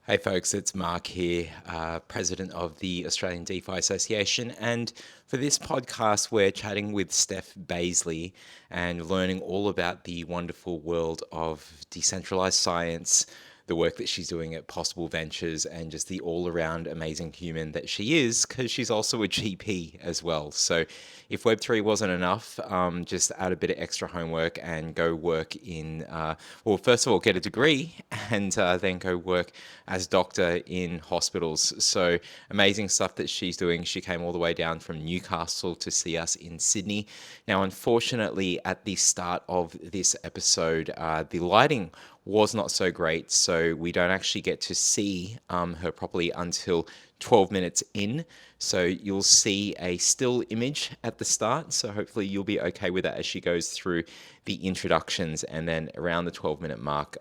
Hey folks, it's Mark here, President of the Australian DeFi Association. And for this podcast, we're chatting with Steph Bazley and learning all about the wonderful world of decentralized science, the work that she's doing at Possible Ventures, and just the all around amazing human that she is, because she's also a GP as well. So if Web3 wasn't enough, just add a bit of extra homework and go work in, well, first of all, get a degree and then go work as doctor in hospitals. So amazing stuff that she's doing. She came all the way down from Newcastle to see us in Sydney. Now, unfortunately, at the start of this episode, the lighting was not so great, so we don't actually get to see her properly until 12 minutes in. So you'll see a still image at the start. So hopefully you'll be okay with that as she goes through the introductions, and then around the 12-minute mark,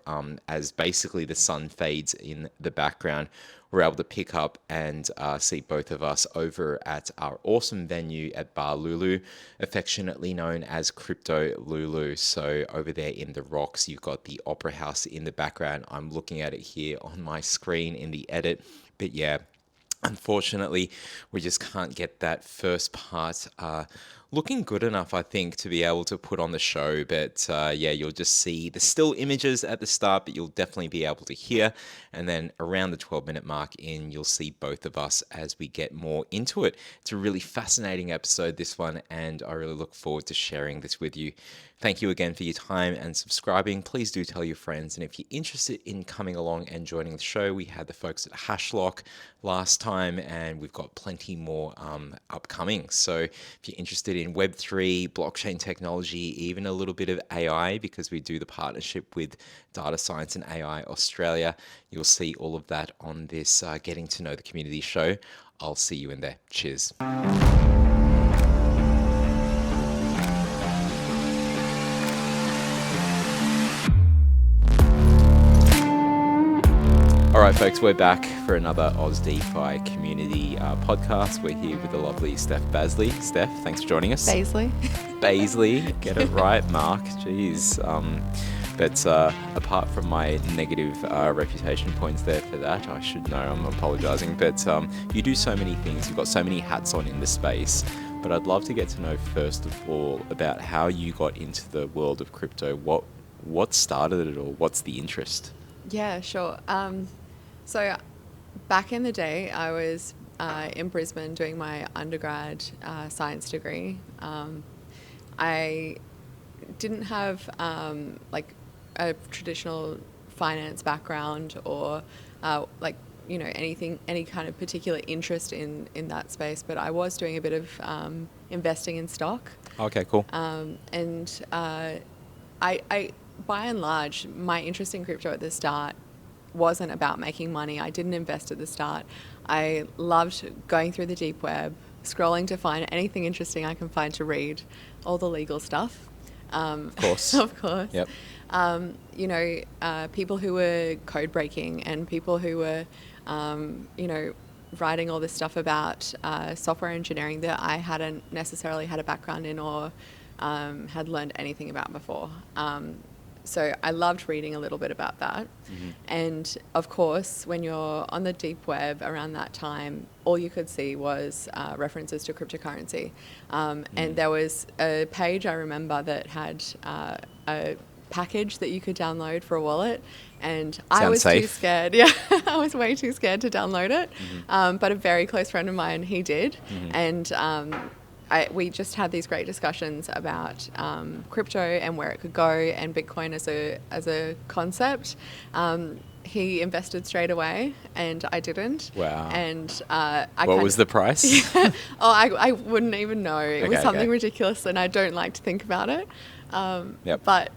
as basically the sun fades in the background, we're able to pick up and see both of us over at our awesome venue at Bar Lulu, affectionately known as Crypto Lulu. So over there in the rocks, you've got the Opera House in the background. I'm looking at it here on my screen in the edit. But yeah, unfortunately, we just can't get that first part looking good enough, I think, to be able to put on the show. But yeah, you'll just see the still images at the start, but you'll definitely be able to hear. And then around the 12-minute mark in, you'll see both of us as we get more into it. It's a really fascinating episode, this one, and I really look forward to sharing this with you. Thank you again for your time and subscribing. Please do tell your friends. And if you're interested in coming along and joining the show, we had the folks at Hashlock last time, and we've got plenty more upcoming. So if you're interested in Web3, blockchain technology, even a little bit of AI, because we do the partnership with Data Science and AI Australia, you'll see all of that on this Getting to Know the Community show. I'll see you in there. Cheers. All right, folks, we're back for another Oz DeFi community podcast. We're here with the lovely Steph Bazley. Steph, thanks for joining us. Bazley. Bazley, get it right, Mark. Jeez. But apart from my negative reputation points there for that, I should know, I'm apologizing. But you do so many things. You've got so many hats on in the space. But I'd love to get to know, first of all, about how you got into the world of crypto. What started it all? What's the interest? Yeah, sure. So back in the day, I was in Brisbane doing my undergrad science degree. I didn't have like a traditional finance background or any kind of particular interest in that space, but I was doing a bit of investing in stock. Okay, cool. And I by and large, my interest in crypto at the start wasn't about making money. I didn't invest at the start. I loved going through the deep web, scrolling to find anything interesting I can find to read, all the legal stuff. Of course. Of course. Yep. People who were code breaking and people who were, writing all this stuff about software engineering that I hadn't necessarily had a background in or had learned anything about before. So I loved reading a little bit about that. Mm-hmm. And of course, when you're on the deep web around that time, all you could see was references to cryptocurrency. And there was a page I remember that had a package that you could download for a wallet. And I was too scared. Yeah, I was way too scared to download it. Mm-hmm. But a very close friend of mine, he did. Mm-hmm. And we just had these great discussions about crypto and where it could go and Bitcoin as a concept. He invested straight away and I didn't. Wow. And what was the price? Yeah. I wouldn't even know. It was something ridiculous and I don't like to think about it. Yep. But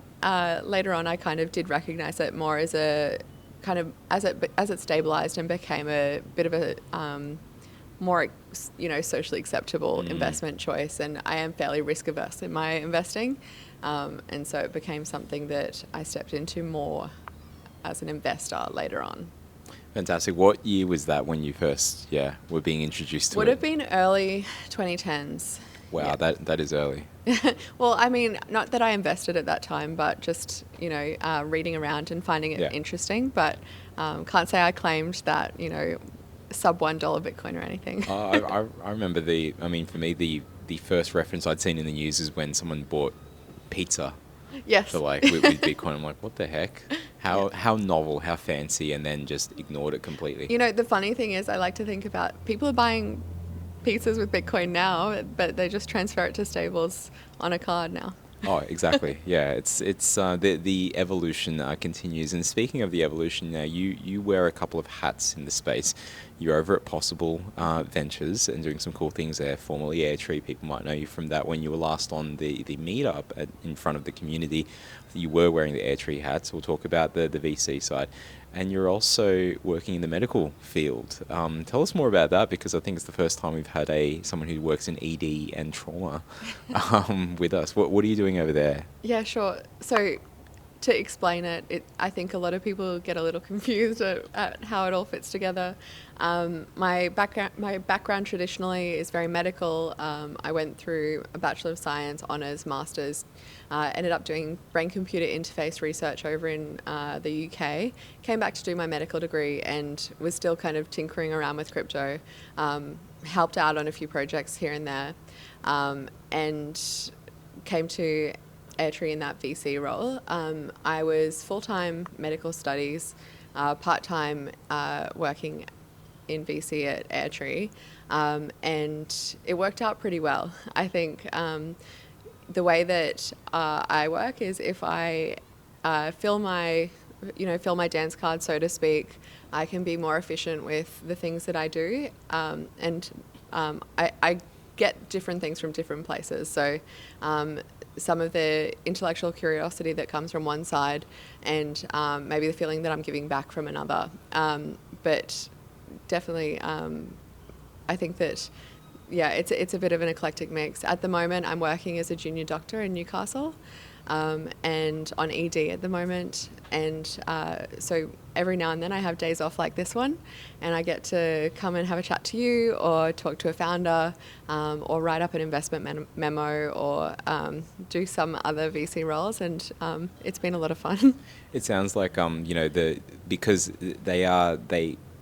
later on I kind of did recognize it more as a kind of, as it stabilized and became a bit of a more, socially acceptable investment choice. And I am fairly risk averse in my investing. And so it became something that I stepped into more as an investor later on. Fantastic. What year was that when you first, were being introduced to it? Would have been early 2010s. Wow, that is early. Well, I mean, not that I invested at that time, but just, reading around and finding it Yeah. interesting. But can't say I claimed that, sub $1 Bitcoin or anything. I remember for me, the first reference I'd seen in the news is when someone bought pizza Yes. for like with Bitcoin. I'm like, what the heck? Yeah. How novel, how fancy, and then just ignored it completely. The funny thing is, I like to think about people are buying pizzas with Bitcoin now, but they just transfer it to stables on a card now. Oh, exactly. Yeah, it's the evolution continues. And speaking of the evolution, now you wear a couple of hats in the space. You're over at Possible Ventures and doing some cool things there. Formerly Airtree, people might know you from that when you were last on the meetup in front of the community. You were wearing the Airtree hats. We'll talk about the VC side. And you're also working in the medical field. Tell us more about that, because I think it's the first time we've had someone who works in ED and trauma with us. What are you doing over there? Yeah, sure. So to explain it, I think a lot of people get a little confused at how it all fits together. My background traditionally is very medical. I went through a Bachelor of Science, honours, masters, ended up doing brain-computer interface research over in the UK, came back to do my medical degree and was still kind of tinkering around with crypto, helped out on a few projects here and there, and came to Airtree in that VC role. I was full-time medical studies, part-time working in VC at Airtree, and it worked out pretty well. I think the way that I work is if I fill my dance card, so to speak, I can be more efficient with the things that I do, and I get different things from different places. So some of the intellectual curiosity that comes from one side, and maybe the feeling that I'm giving back from another. But definitely, I think that, yeah, it's a bit of an eclectic mix. At the moment, I'm working as a junior doctor in Newcastle, and on ED at the moment. And so every now and then I have days off like this one, and I get to come and have a chat to you, or talk to a founder, or write up an investment memo, or do some other VC roles, and it's been a lot of fun. It sounds like because they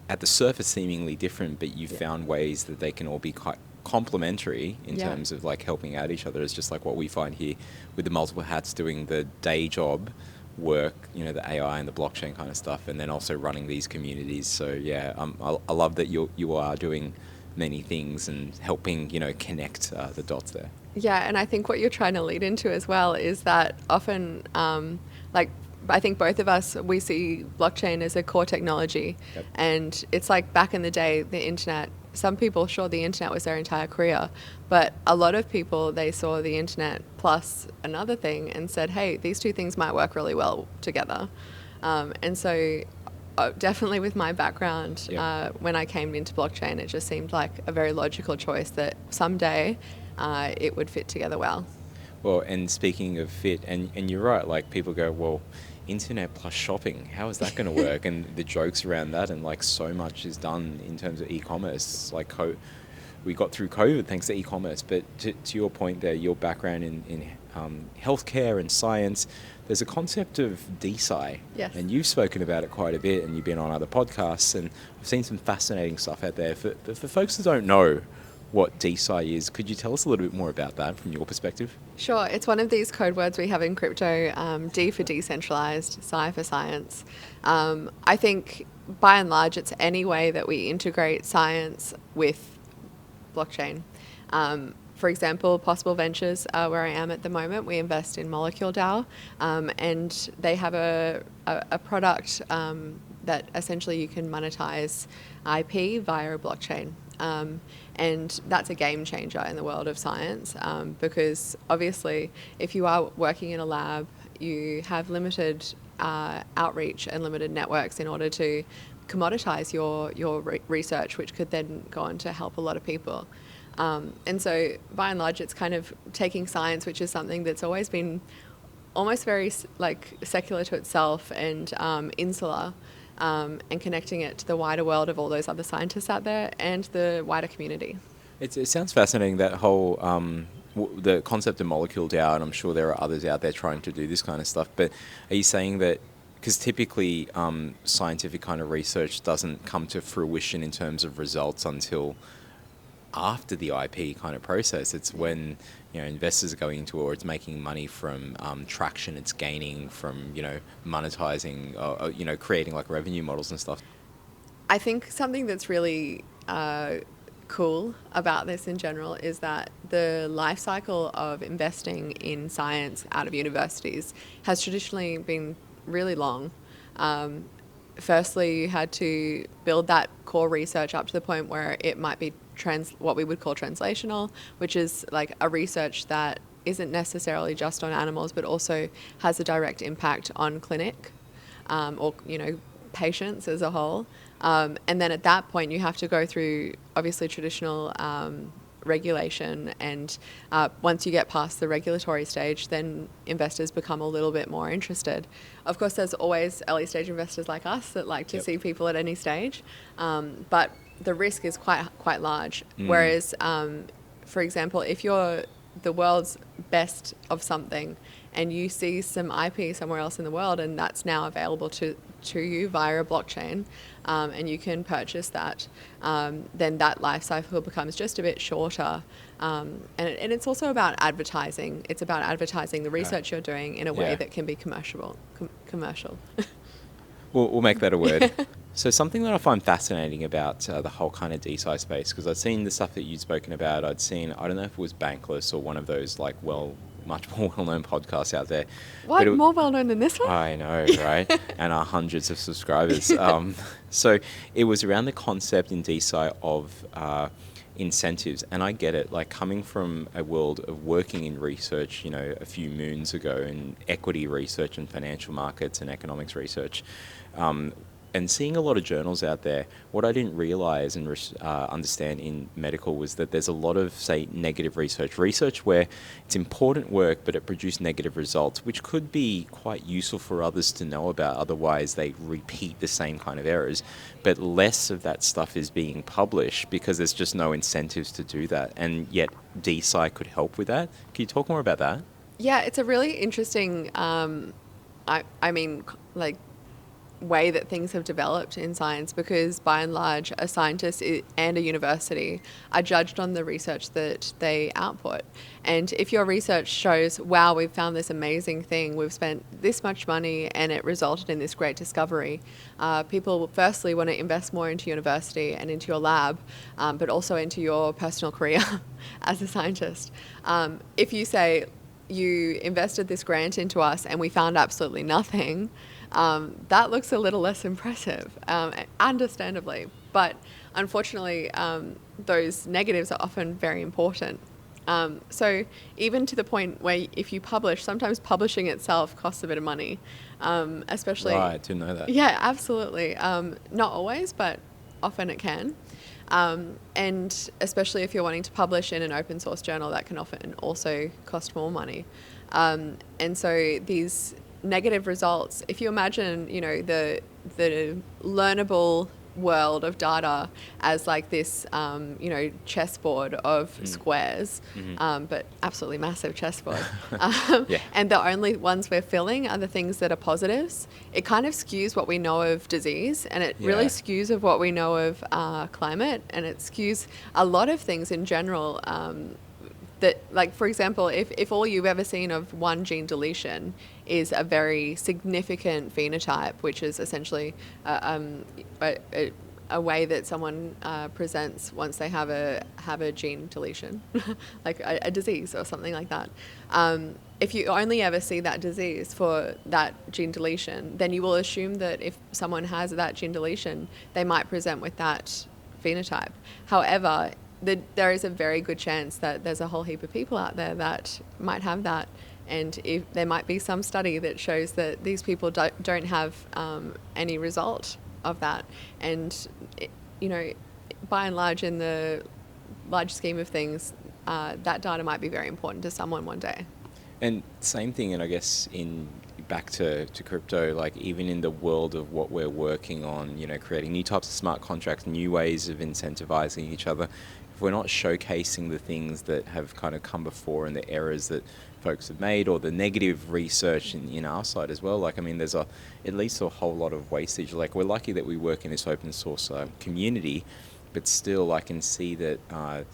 at the surface seemingly different, but you've found ways that they can all be quite complementary in terms of like helping out each other. It's just like what we find here with the multiple hats, doing the day job work, the AI and the blockchain kind of stuff, and then also running these communities. So yeah, I love that you are doing many things and helping connect the dots there. Yeah, and I think what you're trying to lead into as well is that often, I think both of us, we see blockchain as a core technology. Yep. And it's like back in the day, the internet, some people, sure, the internet was their entire career, but a lot of people, they saw the internet plus another thing and said, hey, these two things might work really well together. And so definitely with my background, when I came into blockchain, it just seemed like a very logical choice that someday it would fit together well. Well, and speaking of fit, and you're right, like people go, well, internet plus shopping, how is that going to work? And the jokes around that, and like so much is done in terms of e-commerce. Like we got through COVID thanks to e-commerce, but to your point there, your background in healthcare and science, there's a concept of DeSci. Yes. And you've spoken about it quite a bit, and you've been on other podcasts, and I've seen some fascinating stuff out there. For folks that don't know what DeSci is, could you tell us a little bit more about that from your perspective? Sure. It's one of these code words we have in crypto, D for decentralized, Sci for science. I think by and large, it's any way that we integrate science with blockchain. For example, Possible Ventures, where I am at the moment, we invest in Molecule DAO, and they have a product that essentially you can monetize IP via a blockchain. And that's a game changer in the world of science, because obviously if you are working in a lab, you have limited outreach and limited networks in order to commoditize your research, which could then go on to help a lot of people. And so by and large, it's kind of taking science, which is something that's always been almost very like secular to itself and insular, and connecting it to the wider world of all those other scientists out there and the wider community. It sounds fascinating, that whole the concept of molecule DAO, and I'm sure there are others out there trying to do this kind of stuff, but are you saying that, because typically scientific kind of research doesn't come to fruition in terms of results until after the IP kind of process? It's when, you know, investors are going into it, or it's making money from traction it's gaining from, you know, monetizing, you know, creating like revenue models and stuff. I think something that's really cool about this in general is that the life cycle of investing in science out of universities has traditionally been really long. Firstly, you had to build that core research up to the point where it might be what we would call translational, which is like a research that isn't necessarily just on animals, but also has a direct impact on clinic, or, you know, patients as a whole. And then at that point, you have to go through obviously traditional regulation, and once you get past the regulatory stage, then investors become a little bit more interested. Of course, there's always early stage investors like us that like to see people at any stage, but the risk is quite large. Whereas, for example, if you're the world's best of something and you see some IP somewhere else in the world and that's now available to you via a blockchain, and you can purchase that, then that life cycle becomes just a bit shorter. And it's also about advertising. It's about advertising the research you're doing in a way that can be commercial. We'll make that a word. So something that I find fascinating about the whole kind of DeSci space, because I'd seen the stuff that you'd spoken about, I don't know if it was Bankless or one of those like much more well-known podcasts out there. What? More well-known than this one? I know, right? And our hundreds of subscribers. So it was around the concept in DeSci of incentives. And I get it, like coming from a world of working in research, you know, a few moons ago in equity research and financial markets and economics research, and seeing a lot of journals out there, what I didn't realize and understand in medical was that there's a lot of, say, negative research where it's important work, but it produced negative results, which could be quite useful for others to know about. Otherwise, they repeat the same kind of errors. But less of that stuff is being published because there's just no incentives to do that. And yet, DeSci could help with that. Can you talk more about that? Yeah, it's a really interesting, way that things have developed in science, because by and large a scientist and a university are judged on the research that they output. And if your research shows, wow, we've found this amazing thing, we've spent this much money and it resulted in this great discovery, people will firstly want to invest more into university and into your lab, but also into your personal career as a scientist. If you say, you invested this grant into us and we found absolutely nothing, that looks a little less impressive, understandably. But unfortunately, those negatives are often very important. So even to the point where if you publish, sometimes publishing itself costs a bit of money, especially... Right, I didn't know that. Yeah, absolutely. Not always, but often it can. And especially if you're wanting to publish in an open source journal, that can often also cost more money. And so these negative results, if you imagine, you know, the learnable world of data as like this, you know, chessboard of squares, but absolutely massive chessboard. And the only ones we're filling are the things that are positives. It kind of skews what we know of disease, and it really skews of what we know of climate, and it skews a lot of things in general. That, like, for example, if all you've ever seen of one gene deletion is a very significant phenotype, which is essentially a way that someone presents once they have a gene deletion, like a disease or something like that. If you only ever see that disease for that gene deletion, then you will assume that if someone has that gene deletion, they might present with that phenotype. However, there is a very good chance that there's a whole heap of people out there that might have that, and if there might be some study that shows that these people don't have any result of that, and you know, by and large, in the large scheme of things, that data might be very important to someone one day. And same thing, and I guess back to crypto, like even in the world of what we're working on, you know, creating new types of smart contracts, new ways of incentivizing each other. if we're not showcasing the things that have kind of come before and the errors that folks have made, or the negative research in our side as well, like, I mean, there's at least a whole lot of wastage. Like, we're lucky that we work in this open source community, but still I can see that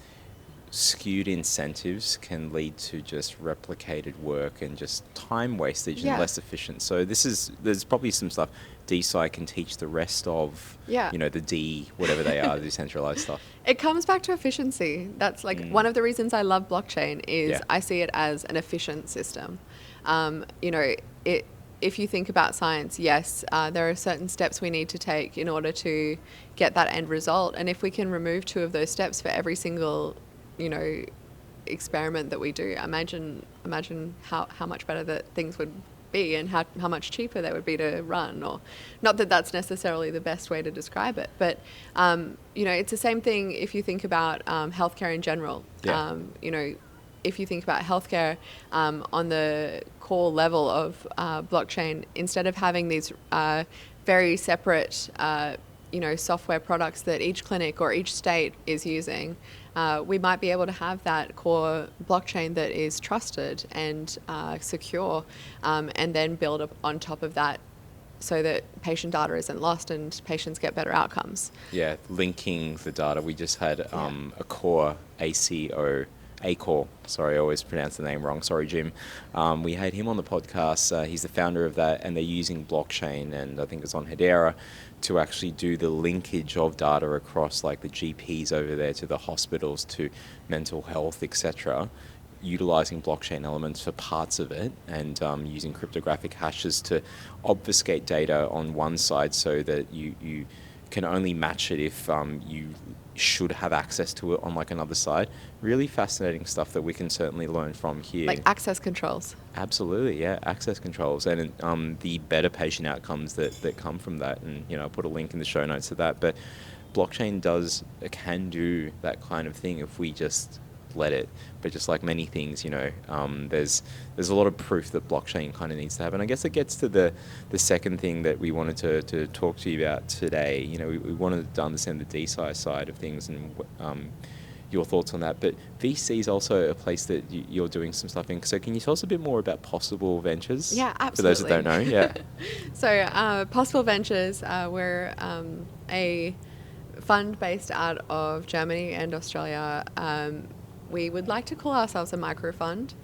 skewed incentives can lead to just replicated work and just time wastage and less efficient. So there's probably some stuff DeSci can teach the rest of, the D, whatever they are, the decentralized stuff. It comes back to efficiency. That's like one of the reasons I love blockchain is I see it as an efficient system. If you think about science, yes, there are certain steps we need to take in order to get that end result. And if we can remove 2 of those steps for every single experiment that we do, imagine how much better that things would be, and how much cheaper they would be to run. Or not that that's necessarily the best way to describe it, but it's the same thing if you think about healthcare in general. If you think about healthcare on the core level of blockchain, instead of having these very separate software products that each clinic or each state is using, we might be able to have that core blockchain that is trusted and secure, and then build up on top of that so that patient data isn't lost and patients get better outcomes. Yeah, linking the data. We just had a core ACOR, sorry, I always pronounce the name wrong, sorry Jim. We had him on the podcast. He's the founder of that, and they're using blockchain, and I think it's on Hedera, to actually do the linkage of data across like the GPs over there to the hospitals to mental health, etc., utilizing blockchain elements for parts of it, and using cryptographic hashes to obfuscate data on one side so that you can only match it if you should have access to it on like another side. Really fascinating stuff that we can certainly learn from here. Like access controls. Absolutely, yeah, access controls, and the better patient outcomes that come from that. And I'll put a link in the show notes to that. But blockchain can do that kind of thing if we just let it. But just like many things, there's a lot of proof that blockchain kind of needs to happen. I guess it gets to the second thing that we wanted to talk to you about today. We wanted to understand the DeSci side of things and your thoughts on that. But VC is also a place that you're doing some stuff in. So can you tell us a bit more about Possible Ventures? Yeah, absolutely. For those that don't know, yeah. So Possible Ventures, we're a fund based out of Germany and Australia. We would like to call ourselves a micro fund.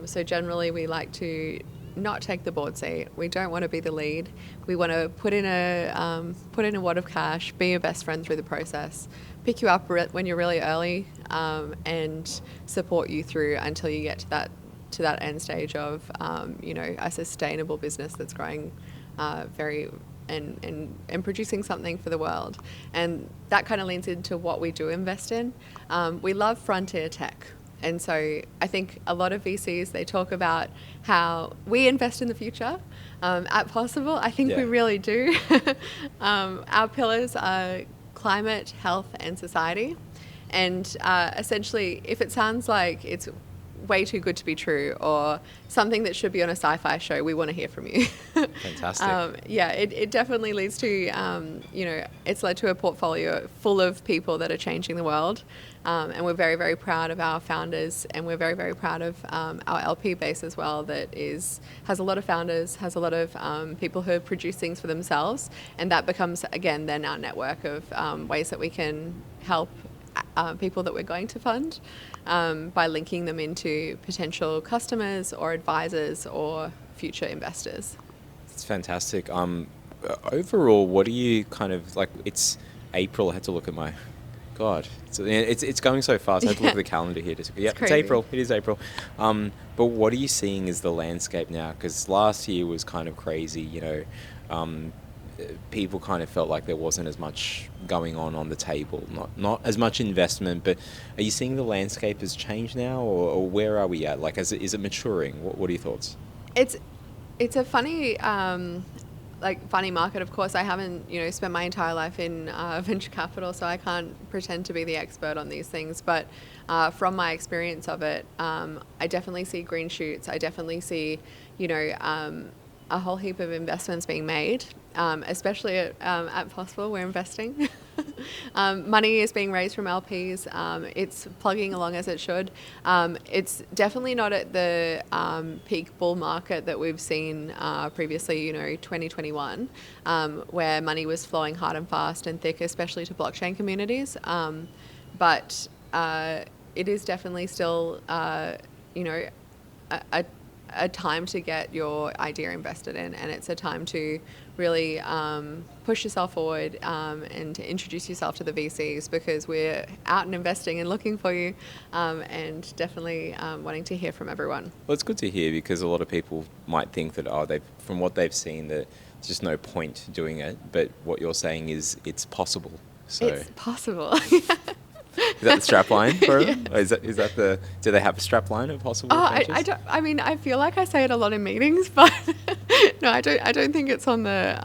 So generally we like to not take the board seat. We don't want to be the lead. We want to put in a wad of cash, be your best friend through the process, pick you up when you're really early, and support you through until you get to that end stage of a sustainable business that's growing and producing something for the world. And that kind of leans into what we do invest in. We love frontier tech. And so I think a lot of VCs, they talk about how we invest in the future. At Possible, I think we really do. Our pillars are climate, health, and society. And essentially, if it sounds like it's way too good to be true or something that should be on a sci-fi show, we want to hear from you. Fantastic. It definitely leads to, it's led to a portfolio full of people that are changing the world. And we're very, very proud of our founders, and we're very, very proud of our LP base as well, that has a lot of founders, has a lot of people who produce things for themselves. And that becomes, again, then our network of ways that we can help people that we're going to fund by linking them into potential customers or advisors or future investors. It's fantastic. Overall, what do you kind of like? It's April. I had to look at my God. It's going so fast. I had to look at the calendar here. It's April. It is April. But what are you seeing as the landscape now? Because last year was kind of crazy. People kind of felt like there wasn't as much going on the table, not as much investment. But are you seeing the landscape has changed now, or where are we at? Like, is it maturing? What are your thoughts? It's a funny funny market. Of course, I haven't spent my entire life in venture capital, so I can't pretend to be the expert on these things. But from my experience of it, I definitely see green shoots. I definitely see a whole heap of investments being made. especially at Possible, we're investing. Money is being raised from LPs. It's plugging along as it should. It's definitely not at the peak bull market that we've seen previously, 2021, where money was flowing hard and fast and thick, especially to blockchain communities. But it is definitely still, a time to get your idea invested in, and it's a time to really push yourself forward and to introduce yourself to the VCs, because we're out and investing and looking for you, and definitely wanting to hear from everyone. Well, it's good to hear, because a lot of people might think that, from what they've seen, that there's just no point doing it. But what you're saying is it's possible. So It's possible. is that the strap line for them? Or is that the? Do they have a strap line of possible? I don't. I mean, I feel like I say it a lot in meetings, but no, I don't. I don't think it's on the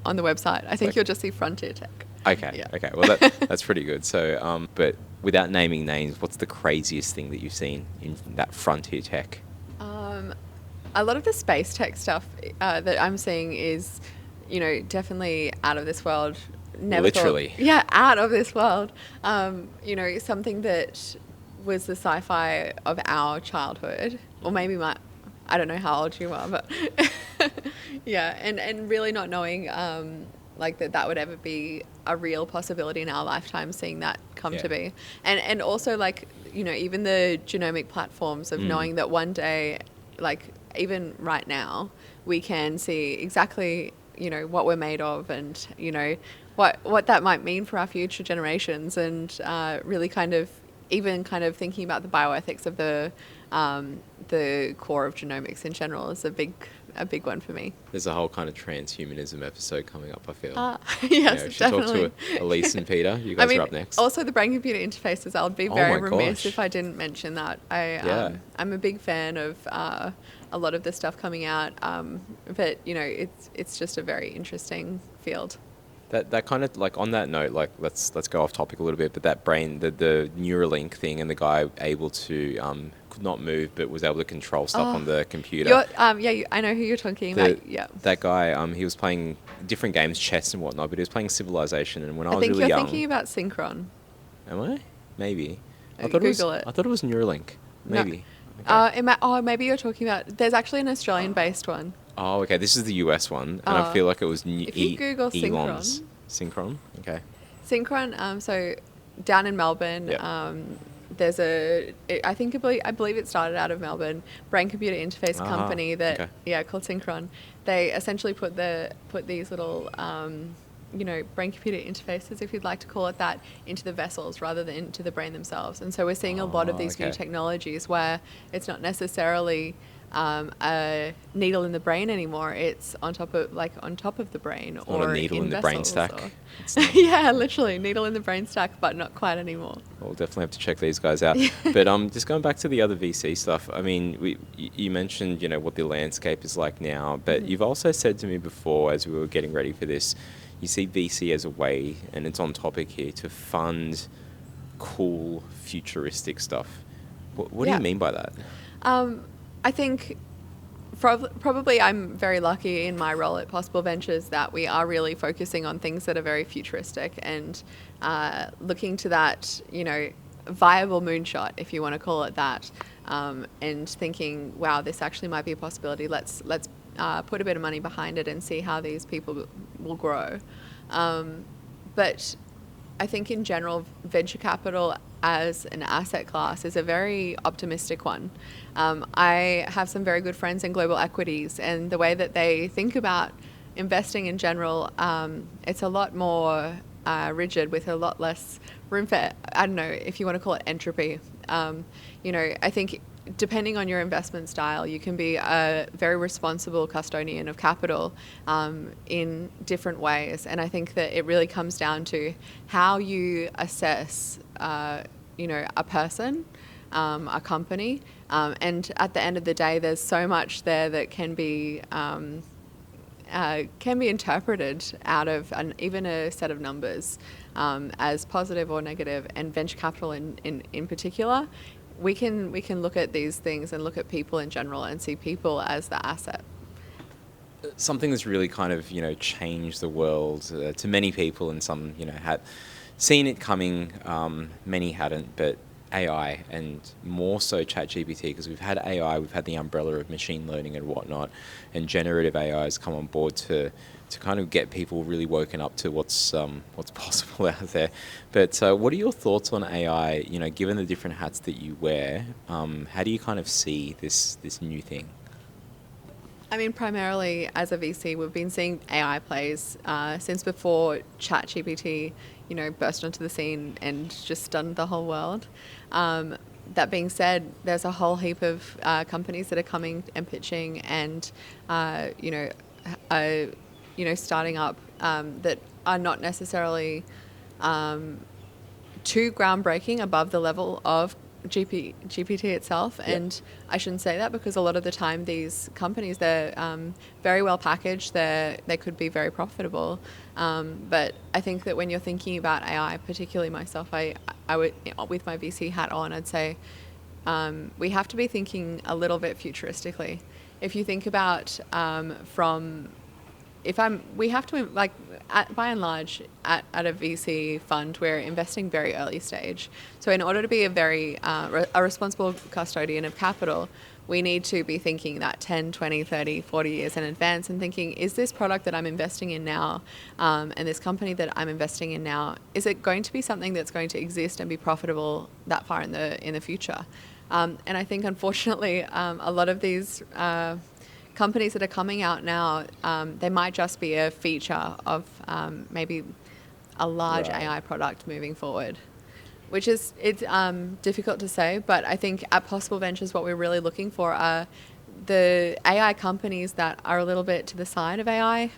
website. I think you'll just see Frontier Tech. Okay. Yeah. Okay. Well, that's pretty good. So, but without naming names, what's the craziest thing that you've seen in that Frontier Tech? A lot of the space tech stuff that I'm seeing is, definitely out of this world. Never Literally. thought, yeah, out of this world. Something that was the sci-fi of our childhood, or maybe I don't know how old you are, but yeah, and really not knowing that would ever be a real possibility in our lifetime, seeing that come to be, and also even the genomic platforms of knowing that one day, even right now, we can see exactly what we're made of, and what that might mean for our future generations, and really kind of thinking about the bioethics of the core of genomics in general is a big one for me. There's a whole kind of transhumanism episode coming up, I feel. Yes, We should definitely. talk to Elise and Peter. You guys are up next. Also the brain-computer interfaces, I would be Oh very my remiss gosh. if I didn't mention that. I'm a big fan of a lot of the stuff coming out, but it's just a very interesting field. That kind of, on that note, let's go off topic a little bit, but that brain, the Neuralink thing, and the guy able to could not move but was able to control stuff on the computer. I know who you're talking about. Yeah. That guy, he was playing different games, chess and whatnot, but he was playing Civilization, and when I was think really you're young. thinking about Synchron. Am I? Maybe. Google it. I thought it was Neuralink. No. Maybe. Okay. Maybe you're talking about. There's actually an Australian-based one. Oh, okay. This is the US one, and I feel like it was If you Google Elon's. Synchron. Okay. Synchron. So down in Melbourne, there's I believe it started out of Melbourne, brain-computer interface company that called Synchron. They essentially put these little brain-computer interfaces, if you'd like to call it that, into the vessels rather than into the brain themselves. And so we're seeing a lot of these new technologies where it's not necessarily a needle in the brain anymore. It's on top of the brain, or not a needle in the brain stack. Yeah, literally needle in the brain stack, but not quite anymore. We'll definitely have to check these guys out. But just going back to the other VC stuff. I mean, you mentioned what the landscape is like now, but you've also said to me before, as we were getting ready for this, you see VC as a way, and it's on topic here, to fund cool futuristic stuff. What do you mean by that? I think probably I'm very lucky in my role at Possible Ventures that we are really focusing on things that are very futuristic and looking to that, viable moonshot, if you want to call it that, and thinking, wow, this actually might be a possibility. Let's put a bit of money behind it and see how these people will grow. But I think in general, venture capital as an asset class is a very optimistic one. I have some very good friends in global equities, and the way that they think about investing in general, it's a lot more rigid, with a lot less room for, I don't know if you want to call it entropy. I think depending on your investment style, you can be a very responsible custodian of capital in different ways. And I think that it really comes down to how you assess, a person, a company. And at the end of the day, there's so much there that can be interpreted out of even a set of numbers as positive or negative. And venture capital in particular, we can look at these things and look at people in general and see people as the asset. something that's really kind of, changed the world to many people, and some, had seen it coming, many hadn't, but AI, and more so ChatGPT, because we've had AI, we've had the umbrella of machine learning and whatnot, and generative AI has come on board to kind of get people really woken up to what's possible out there. But what are your thoughts on AI? Given the different hats that you wear, how do you kind of see this new thing? I mean, primarily as a VC, we've been seeing AI plays since before ChatGPT, burst onto the scene and just stunned the whole world. That being said, there's a whole heap of companies that are coming and pitching and, starting up that are not necessarily too groundbreaking above the level of GPT itself. Yeah. And I shouldn't say that, because a lot of the time these companies, they're very well packaged, they could be very profitable. But I think that when you're thinking about AI, particularly myself, I would, with my VC hat on, I'd say we have to be thinking a little bit futuristically. If you think about we have to, like, by and large, at a VC fund, we're investing very early stage. So in order to be a responsible custodian of capital, we need to be thinking that 10, 20, 30, 40 years in advance, and thinking, is this product that I'm investing in now and this company that I'm investing in now, is it going to be something that's going to exist and be profitable that far in the future? And I think, unfortunately, a lot of these companies that are coming out now, they might just be a feature of maybe a large Right. AI product moving forward, which is difficult to say. But I think at Possible Ventures, what we're really looking for are the AI companies that are a little bit to the side of AI,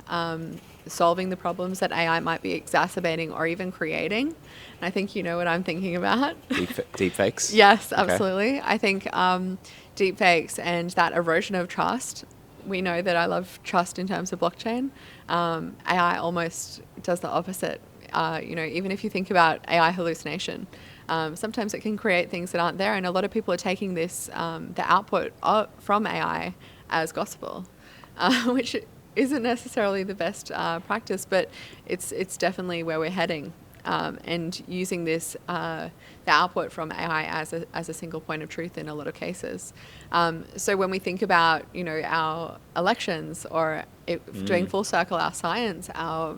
solving the problems that AI might be exacerbating or even creating. And I think you know what I'm thinking about. Deepfakes? Yes, Okay. absolutely. I think deepfakes and that erosion of trust. We know that I love trust in terms of blockchain. AI almost does the opposite. Even if you think about AI hallucination, sometimes it can create things that aren't there, and a lot of people are taking this, the output from AI, as gospel, which isn't necessarily the best practice, but it's definitely where we're heading. And using this, the output from AI as a single point of truth in a lot of cases. So when we think about, our elections, or doing full circle our science, our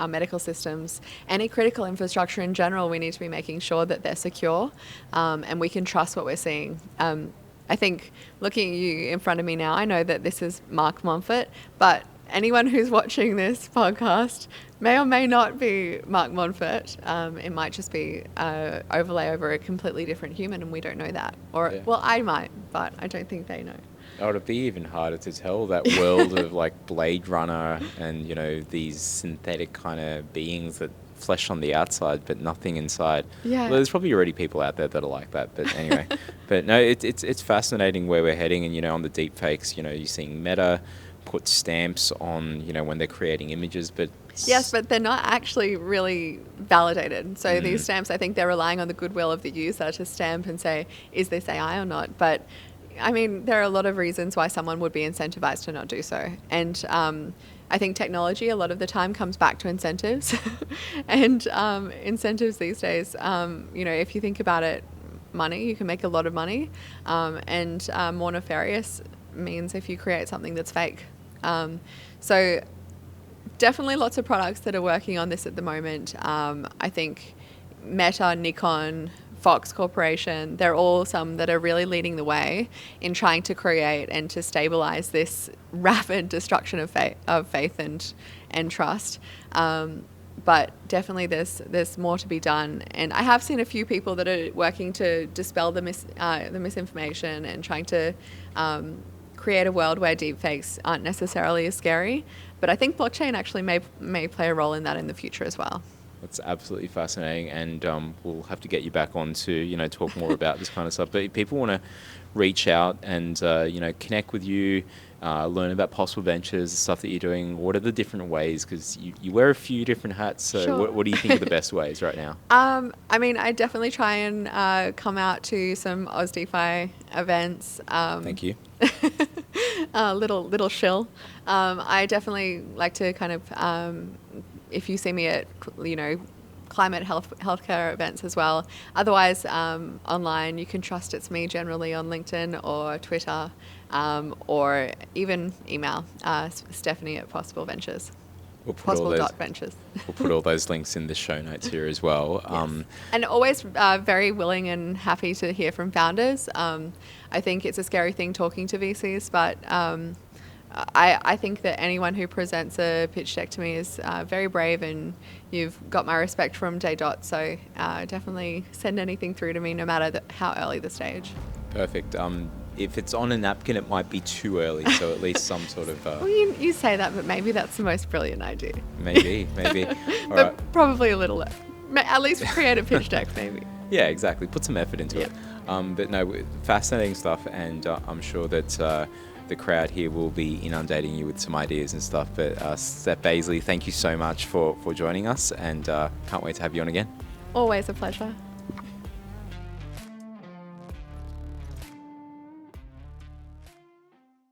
medical systems, any critical infrastructure in general, we need to be making sure that they're secure and we can trust what we're seeing. I think, looking at you in front of me now, I know that this is Mark Montfort, but anyone who's watching this podcast may or may not be Mark Montfort. It might just be overlay over a completely different human, and we don't know that. Or, Yeah. well, I might, but I don't think they know. Oh, it'd be even harder to tell, that world of like Blade Runner and, these synthetic kind of beings that flesh on the outside but nothing inside. Yeah. Well, there's probably already people out there that are like that, but anyway. But no, it's fascinating where we're heading, and on the deep fakes, you're seeing Meta put stamps on, when they're creating images, but Yes, but they're not actually really validated. So these stamps, I think they're relying on the goodwill of the user to stamp and say, is this AI or not? But I mean, there are a lot of reasons why someone would be incentivized to not do so. And I think technology a lot of the time comes back to incentives. And incentives these days, if you think about it, money, you can make a lot of money. And more nefarious means if you create something that's fake. So definitely lots of products that are working on this at the moment. I think Meta, Nikon, Fox Corporation, they're all some that are really leading the way in trying to create and to stabilize this rapid destruction of faith and trust. But definitely there's more to be done. And I have seen a few people that are working to dispel the misinformation and trying to create a world where deepfakes aren't necessarily as scary. But I think blockchain actually may play a role in that in the future as well. That's absolutely fascinating, and we'll have to get you back on to talk more about this kind of stuff. But if people want to reach out and connect with you, learn about possible ventures, the stuff that you're doing, what are the different ways? Because you wear a few different hats. So Sure. what do you think are the best ways right now? I mean, I definitely try and come out to some Oz DeFi events. Thank you. Little shill. I definitely like to kind of, if you see me at, climate healthcare events as well. Otherwise, online, you can trust it's me generally on LinkedIn or Twitter, or even email, Stephanie at Possible Ventures. We'll put all those, Possible.ventures. we'll put all those links in the show notes here as well. Yes. And always very willing and happy to hear from founders. I think it's a scary thing talking to VCs, but I think that anyone who presents a pitch deck to me is very brave, and you've got my respect from day dot. So definitely send anything through to me, no matter how early the stage. Perfect. If it's on a napkin, it might be too early, so at least some sort of... Well, you say that, but maybe that's the most brilliant idea. Maybe. All But right. probably a little less. At least create a pitch deck, maybe. Yeah, exactly. Put some effort into Yeah. it. But no, fascinating stuff, and I'm sure that the crowd here will be inundating you with some ideas and stuff. But Steph Bazley, thank you so much for joining us, and can't wait to have you on again. Always a pleasure.